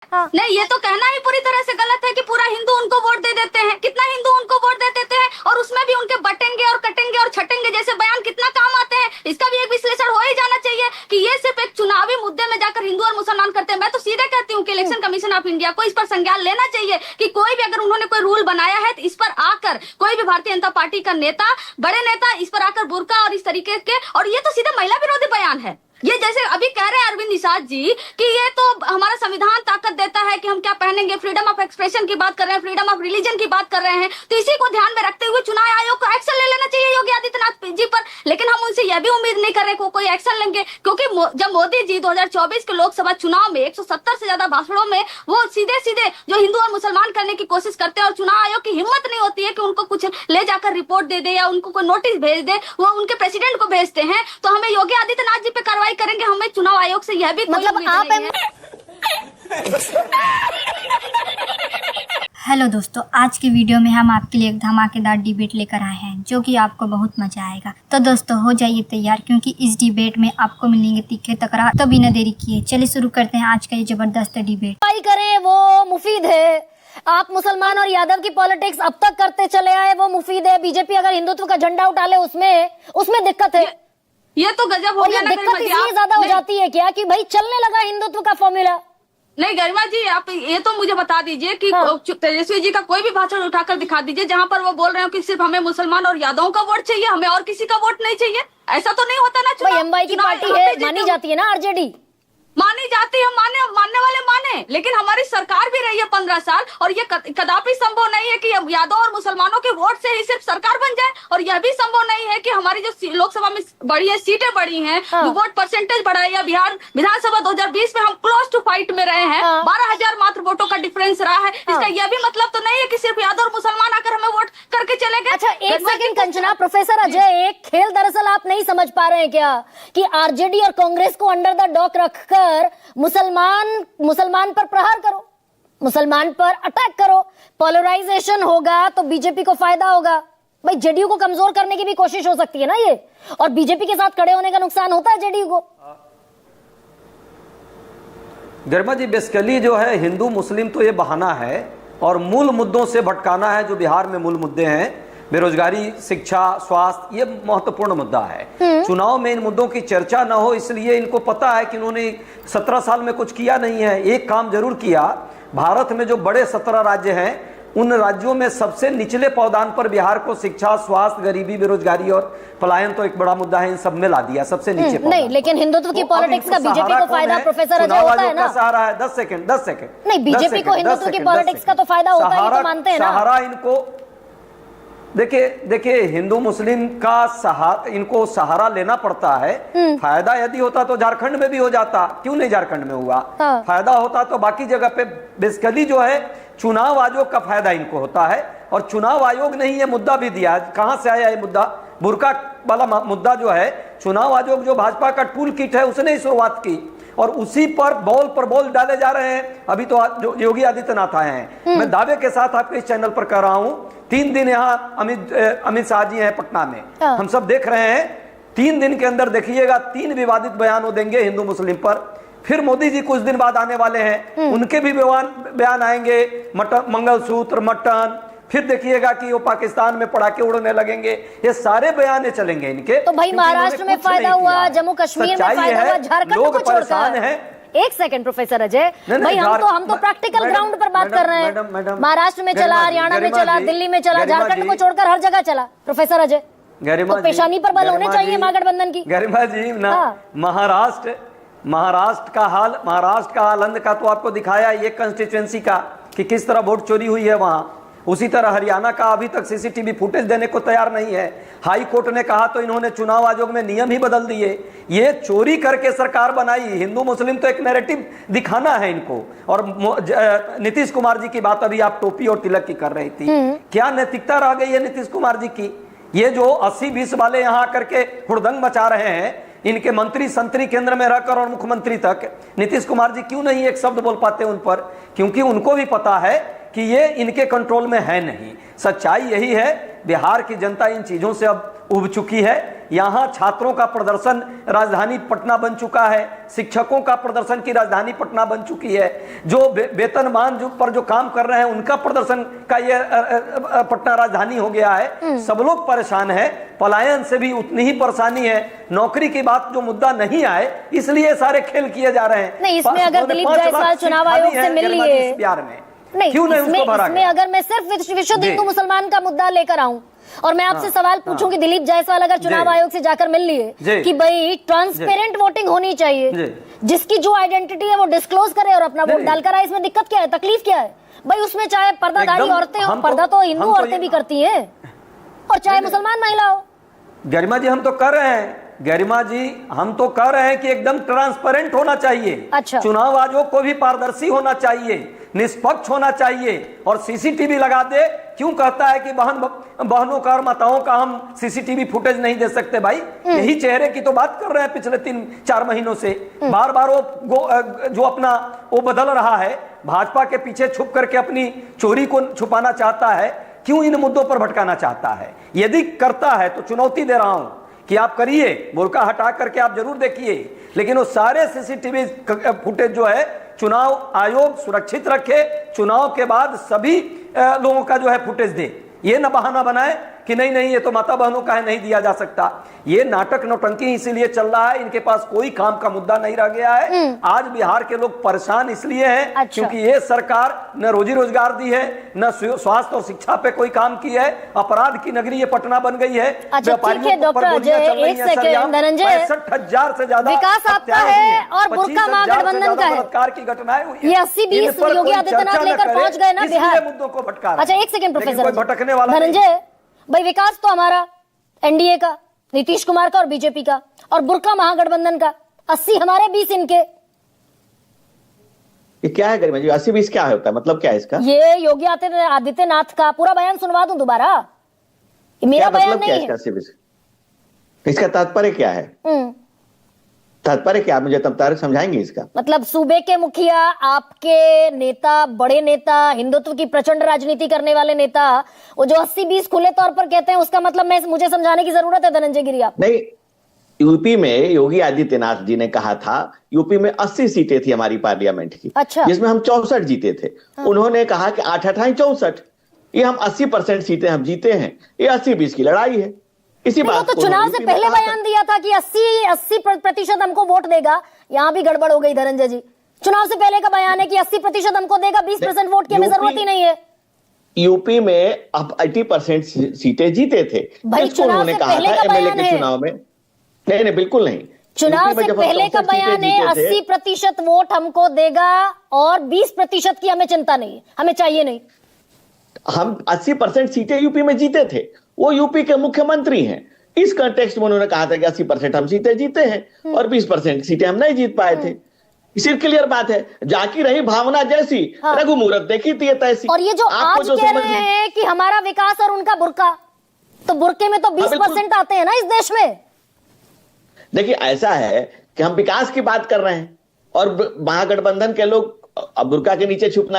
हाँ। नहीं, ये तो कहना ही पूरी तरह से गलत है कि पूरा हिंदू उनको वोट दे देते हैं। कितना हिंदू उनको वोट दे देते हैं, और उसमें भी उनके बटेंगे और कटेंगे और छटेंगे जैसे बयान कितना काम आते हैं। इसका भी एक विश्लेषण हो ही जाना चाहिए कि ये सिर्फ एक चुनावी मुद्दे में जाकर हिंदू और मुसलमान करते हैं। मैं तो सीधे कहती हूँ कि इलेक्शन कमीशन ऑफ इंडिया को इस पर संज्ञान लेना चाहिए कि कोई भी अगर उन्होंने कोई रूल बनाया है तो इस पर आकर कोई भी भारतीय जनता पार्टी का नेता, बड़े नेता इस पर आकर बुर्का और इस तरीके के, और ये तो सीधे महिला विरोधी बयान है। ये जैसे अभी कह रहे हैं अरविंद निषाद जी कि ये तो हमारा संविधान ताकत देता है कि हम क्या पहनेंगे, फ्रीडम ऑफ एक्सप्रेशन की बात कर रहे हैं, फ्रीडम ऑफ रिलीजन की बात कर रहे हैं। तो इसी को ध्यान में रखते हुए चुनाव आयोग को एक्शन ले लेना चाहिए योगी आदित्यनाथ जी पर। लेकिन हम उनसे यह भी उम्मीद नहीं कर रहे कि कोई एक्शन लेंगे, क्योंकि जब मोदी जी 2024 के लोकसभा चुनाव में 170 से ज्यादा भाषणों में वो सीधे सीधे जो हिंदू और मुसलमान करने की कोशिश करते हैं, और चुनाव आयोग की हिम्मत नहीं होती है कि उनको कुछ ले जाकर रिपोर्ट दे दे या उनको कोई नोटिस भेज दे, वो उनके प्रेसिडेंट को भेजते हैं। तो हमें योगी आदित्यनाथ जी पे कार्रवाई करेंगे, हमें चुनाव आयोग से यह भी मतलब आप हेलो दोस्तों, आज के वीडियो में हम आपके लिए एक धमाकेदार डिबेट लेकर आए हैं जो कि आपको बहुत मजा आएगा। तो दोस्तों हो जाइए तैयार, क्योंकि इस डिबेट में आपको मिलेंगे तीखे तकरार। तो बिना देरी किए चलिए शुरू करते हैं आज का ये जबरदस्त डिबेट। करें वो मुफीद है। आप मुसलमान और यादव की पॉलिटिक्स अब तक करते चले आए, वो मुफीद है। बीजेपी अगर हिंदुत्व का झंडा उठा ले उसमें दिक्कत है। ये तो गजब हो और गया ये ना दिक्कत गरिमा जी। इसलिए ज्यादा हो जाती है क्या कि भाई चलने लगा हिंदुत्व का फॉर्मूला। नहीं गरिमा जी, आप ये तो मुझे बता दीजिए कि हाँ। तेजस्वी जी का कोई भी भाषण उठाकर दिखा दीजिए जहां पर वो बोल रहे हो कि सिर्फ हमें मुसलमान और यादवों का वोट चाहिए, हमें और किसी का वोट नहीं चाहिए। ऐसा तो नहीं होता ना। भाई एमवाई की पार्टी है, मानी जाती है ना आरजेडी, मानी जाती है, मानने वाले माने, लेकिन हमारी सरकार भी रही है 15 साल, और ये कदापि संभव नहीं है कि यादव और मुसलमानों के वोट से ही सिर्फ सरकार बन जाए। और यह भी संभव नहीं है कि हमारी जो लोकसभा में बढ़ी है, सीटें बढ़ी हैं, जो वोट परसेंटेज बढ़ा है, या बिहार विधानसभा 2020 में हम क्लोज टू फाइट में रहे हैं, 12,000 मात्र वोटों का डिफरेंस रहा है। इसका यह भी मतलब तो नहीं है कि सिर्फ यादव और मुसलमान आकर हमें वोट करके चले गए। अच्छा एक सेकंड कंचना, प्रोफेसर अजय, एक खेल दरअसल आप नहीं समझ पा रहे हैं क्या कि आरजेडी और कांग्रेस को अंडर द डॉक रखकर मुसलमान पर प्रहार करो, मुसलमान पर अटैक करो, पोलराइजेशन होगा तो बीजेपी को फायदा होगा। भाई जेडीयू को कमजोर करने की भी कोशिश हो सकती है ना ये, और बीजेपी के साथ खड़े होने का नुकसान होता है जेडीयू को। गरिमा जी, बेसिकली जो है हिंदू मुस्लिम तो ये बहाना है, और मूल मुद्दों से भटकाना है। जो बिहार में मूल मुद्दे हैं, बेरोजगारी, शिक्षा, स्वास्थ्य, ये महत्वपूर्ण मुद्दा है। चुनाव में इन मुद्दों की चर्चा ना हो, इसलिए इनको पता है कि उन्होंने 17 साल में कुछ किया नहीं है। एक काम जरूर किया, भारत में जो बड़े 17 राज्य हैं उन राज्यों में सबसे निचले पावदान पर बिहार को शिक्षा, स्वास्थ्य, गरीबी, बेरोजगारी और पलायन तो एक बड़ा मुद्दा है, इन सब में ला दिया सबसे नीचे। नहीं, लेकिन हिंदुत्व की पॉलिटिक्स का बीजेपी को फायदा, प्रोफेसर अजय, होता है ना। सहारा है 10 सेकंड नहीं, बीजेपी को हिंदुत्व की पॉलिटिक्स का तो फायदा होता है, ये तो मानते हैं ना। सहारा इनको देखिए हिंदू मुस्लिम का इनको सहारा लेना पड़ता है। फायदा यदि होता तो झारखंड में भी हो जाता, क्यों नहीं झारखंड में हुआ? हाँ। फायदा होता तो बाकी जगह पे। बेसिकली जो है चुनाव आयोग का फायदा इनको होता है, और चुनाव आयोग ने ही ये मुद्दा भी दिया। कहां से आया ये मुद्दा? बुर्का वाला मुद्दा जो है, चुनाव आयोग जो भाजपा का टूल किट है उसने ही शुरुआत की, और उसी पर बॉल डाले जा रहे हैं। अभी तो जो योगी आदित्यनाथ आए हैं, मैं दावे के साथ आपके इस चैनल पर कह रहा हूं, 3 दिन यहाँ अमित शाह जी हैं पटना में, हम सब देख रहे हैं। 3 दिन के अंदर देखिएगा 3 विवादित बयान वो देंगे हिंदू मुस्लिम पर। फिर मोदी जी कुछ दिन बाद आने वाले हैं, उनके भी बयान आएंगे, मंगलसूत्र, मटन। फिर देखिएगा कि वो पाकिस्तान में पटाखे उड़ने लगेंगे। ये सारे बयान चलेंगे इनके। तो भाई महाराष्ट्र में फायदा हुआ, जम्मू कश्मीर में फायदा हुआ, झारखंड को परेशान है। एक सेकंड प्रोफेसर अजय भाई, हम तो प्रैक्टिकल ग्राउंड पर बात कर रहे हैं। महाराष्ट्र में चला, हरियाणा में चला, दिल्ली में चला, झारखंड को छोड़कर हर जगह चला। प्रोफेसर अजय, तो पेशानी पर बल होने चाहिए महागठबंधन की। गरिमा जी ना, महाराष्ट्र का हाल अंध का तो आपको दिखाया ये कंस्टिट्यूएंसी का कि किस तरह वोट चोरी हुई है वहां। उसी तरह हरियाणा का अभी तक सीसीटीवी फुटेज देने को तैयार नहीं है। हाई कोर्ट ने कहा तो इन्होंने चुनाव आयोग में नियम ही बदल दिए। ये चोरी करके सरकार बनाई। हिंदू मुस्लिम तो एक नैरेटिव दिखाना है इनको। और नीतीश कुमार जी की बात अभी आप टोपी और तिलक की कर रही थी, क्या नैतिकता रह गई है नीतीश कुमार जी की? ये जो 80-20 वाले यहाँ करके हुड़दंग मचा रहे हैं, इनके मंत्री संतरी केंद्र में रहकर और मुख्यमंत्री तक, नीतीश कुमार जी क्यों नहीं एक शब्द बोल पाते उन पर? क्योंकि उनको भी पता है कि ये इनके कंट्रोल में है नहीं। सच्चाई यही है, बिहार की जनता इन चीजों से अब उब चुकी है। यहाँ छात्रों का प्रदर्शन राजधानी पटना बन चुका है, शिक्षकों का प्रदर्शन की राजधानी पटना बन चुकी है, जो वेतनमान पर जो काम कर रहे हैं उनका प्रदर्शन का ये पटना राजधानी हो गया है। सब लोग परेशान है, पलायन से भी उतनी ही परेशानी है, नौकरी की बात जो मुद्दा नहीं आए इसलिए सारे खेल किए जा रहे हैं। नहीं, इसमें अगर दिलीप जायसवाल चुनाव आयोग से मिल लिए, बिहार में नहीं, क्यों नहीं उसको भरा इसमें अगर मैं सिर्फ विश्व हिंदू मुसलमान का मुद्दा लेकर आऊं और मैं आपसे सवाल पूछूं कि दिलीप जायसवाल अगर चुनाव आयोग से जाकर मिल लिए कि भाई ट्रांसपेरेंट वोटिंग होनी चाहिए, जिसकी जो आइडेंटिटी है वो डिस्क्लोज करे और अपना वोट डालकर आए, इसमें दिक्कत क्या है, तकलीफ क्या है भाई? उसमें चाहे पर्दाधारी औरतें हो, पर्दा तो हिंदू औरतें भी करती हैं, और चाहे मुसलमान महिला हो। गरिमा जी हम तो कर रहे हैं, गरिमा जी हम तो कह रहे हैं कि एकदम ट्रांसपेरेंट होना चाहिए। अच्छा। चुनाव आयोग को भी पारदर्शी होना चाहिए, निष्पक्ष होना चाहिए, और सीसीटीवी लगा दे। क्यों कहता है कि बहनों का और माताओं का हम सीसीटीवी फुटेज नहीं दे सकते? भाई यही चेहरे की तो बात कर रहे हैं पिछले 3-4 महीनों से। बार बार वो जो अपना वो बदल रहा है, भाजपा के पीछे छुप करके अपनी चोरी को छुपाना चाहता है। क्यों इन मुद्दों पर भटकाना चाहता है? यदि करता है तो चुनौती दे रहा हूं कि आप करिए, बुर्का हटा करके आप जरूर देखिए, लेकिन वो सारे सीसीटीवी फुटेज जो है चुनाव आयोग सुरक्षित रखे, चुनाव के बाद सभी लोगों का जो है फुटेज दे। ये न बहाना बनाए कि नहीं नहीं ये तो माता बहनों का है, नहीं दिया जा सकता। ये नाटक नौटंकी इसीलिए चल रहा है, इनके पास कोई काम का मुद्दा नहीं रह गया है। आज बिहार के लोग परेशान इसलिए हैं अच्छा। क्योंकि ये सरकार न रोजी रोजगार दी है, न स्वास्थ्य और शिक्षा पे कोई काम की है। अपराध की नगरी ये पटना बन गई है। अच्छा ठीक है डॉक्टर अजय, एक सेकंड धनंजय, 65,000 से ज्यादा विकास आपका है और बुर्का महागठबंधन का है। बलात्कार की घटनाएं हुई है। ये 80-20 योगी आदित्यनाथ लेकर पहुंच गए ना बिहार। मुद्दों को भटका। अच्छा एक सेकंड प्रोफेसर भटकने वाला धनंजय भाई, विकास तो हमारा एनडीए का, नीतीश कुमार का और बीजेपी का, और बुर्का महागठबंधन का। 80 हमारे, 20 इनके। ये क्या है गरिमा जी? 80-20 क्या होता है, मतलब क्या है इसका? ये योगी आदित्यनाथ का पूरा बयान सुनवा दूं दोबारा? मेरा बयान मतलब नहीं है। 80-20 इसका तात्पर्य क्या है? तात्पर्य क्या, मुझे तब तक समझाएंगे इसका? मतलब सूबे के मुखिया, आपके नेता, बड़े नेता, हिंदुत्व की प्रचंड राजनीति करने वाले नेता, वो जो 80-20 खुले तौर पर कहते हैं, उसका मतलब मुझे समझाने की जरूरत है धनंजय गिरी आप? नहीं, यूपी में योगी आदित्यनाथ जी ने कहा था, यूपी में 80 सीटें थी हमारी पार्लियामेंट की। अच्छा। जिसमें हम 64 जीते थे। उन्होंने कहा कि 8-8 64, ये हम 80% सीटें हम जीते हैं, ये 80-20 की लड़ाई है। इसी बात तो चुनाव से पहले बयान दिया था कि 80% हमको वोट देगा। यहां भी गड़बड़ हो गई धनंजय जी। चुनाव से पहले का बयान है कि 80% हमको देगा, 20% वोट की हमें जरूरत ही नहीं है। यूपी में अब 80% सीटें जीते थे। भाई चुनाव से पहले का बयान है। चुनाव में नहीं, बिल्कुल नहीं। चुनाव से पहले का बयान है 80% वोट हमको देगा और 20% की हमें चिंता नहीं है, हमें चाहिए नहीं। हम 80% सीटें यूपी में जीते थे, वो यूपी के मुख्यमंत्री हैं। इस कॉन्टेक्स्ट में उन्होंने कहा था कि 80% हम सीटें जीते हैं और 20% सीटें हम नहीं जीत पाए थे। सिर्फ क्लियर बात है, जाकी रही भावना जैसी, रघु मुहूर्त देखी थी तैसी। और ये जो आज कह रहे हैं कि हमारा विकास और उनका बुर्का, तो बुर्के में तो 20% आते हैं ना इस देश में। देखिए ऐसा है कि हम विकास की बात कर रहे हैं और महागठबंधन के लोग अब बुर्का के नीचे छुपना